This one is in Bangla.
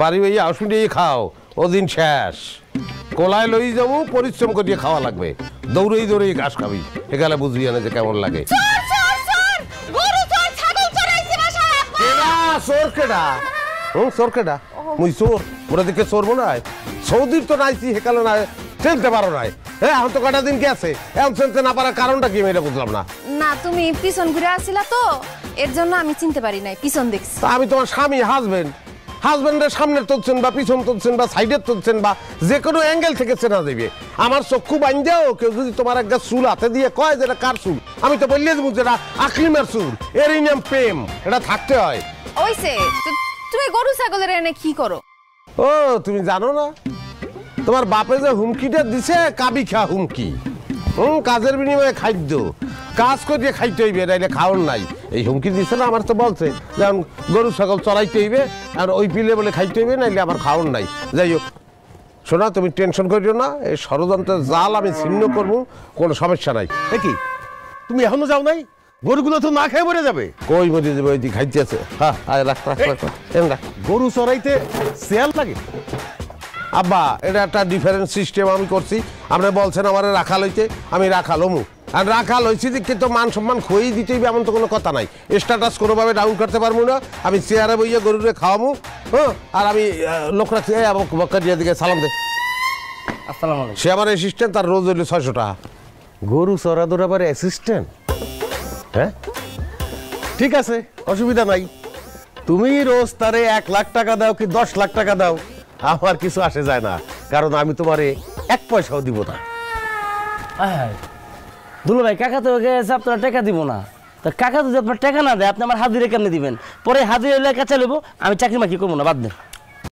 বাড়ি ওই আসুন খাও ওদিন শেষ কোলায় লই যাবো পরিশ্রম করিয়ে খাওয়া লাগবে দৌড়েই দৌড়েই ঘাস খাবি এখানে বুঝবি না যে কেমন লাগে সৌদির তো নাইছি হেকালে না চলতে পারো নাই হ্যাঁ এখন তো কটা দিন গেছে এখন চলতে না পারার কারণটা কি আমি বুঝলাম না। না তুমি পিছন ঘুরে আসছিলা তো এর জন্য আমি চিনতে পারি নাই পিছন দেখছি। আমি তোমার স্বামী হাজবেন্ডের সামনের তুলছেন বা পিছন তুলছেন বা সাইডের তুলছেন বা যে কোনো অ্যাঙ্গেল থেকে চেনা দেবে। আমার চক্ষু বাইন্দেও কেউ যদি তোমার একটা চুল হাতে দিয়ে কয় যেটা কার চুল আমি তো বললে দেবো যেটা আকলিমের চুল এরই নাম প্রেম এটা থাকতে হয়। ওইসে তুমি গরু ছাগলের এনে কি করো? ও তুমি জানো না তোমার বাপে যে হুমকিটা দিছে কাবি খা হুমকি কাজের বিনিময়ে খাদ্য কাজ করিয়ে খাইতে হইবে নাইলে খাওয়ার নাই এই হুমকি দিছে না আমার তো বলছে যেমন গরু ছাগল চড়াইতে হইবে আর ওই পিলে বলে খাইতে হইবে নাইলে আমার খাওয়ার নাই। যাই হোক শোনা তুমি টেনশন করিও না এই ষড়যন্ত্রের জাল আমি ছিন্ন করবো কোনো সমস্যা নাই। কি তুমি এখনো যাও নাই? গরুগুলো তো না খেয়ে মরে যাবে। কই মরে যাবে ওই দিকে খাইতে আছে। হ্যাঁ রাখ গরু চড়াইতে শিয়াল লাগে আব্বা এটা একটা ডিফারেন্ট সিস্টেম আমি করছি আপনি বলছেন আমার রাখাল হইতে আমি রাখাল হমু আর রাখাল হয়েছি কিন্তু মান সম্মান খই দিতেই এমন তো কোনো কথা নাই স্ট্যাটাস কোনোভাবে ডাউন করতে পারবো না আমি চেয়ারে বইয়ে গরুরে খাওয়ামু হ্যাঁ আর আমি লোকরা বক্কারিয়া দিকে সালাম দে সে আমার অ্যাসিস্ট্যান্ট তার রোজ হইলে 600 টাকা। গরু চড়া দৌড়াবার অ্যাসিস্ট্যান্ট? হ্যাঁ ঠিক আছে অসুবিধা নাই তুমি রোজ তারে 1 লাখ টাকা দাও কি 10 লাখ টাকা দাও আমার কিছু আসে যায় না কারণ আমি তোমারে 1 পয়সাও দিব না। দুলো ভাই কাকা তো গেছে আপনার টাকা দিব না তা কাকা যদি আপনার টাকা না দেয় আপনি আমার হাজিরে কেমনে দিবেন পরে হাজিরে কাছে নেবো আমি চাকরি মাকি করবো না বাদ দেন।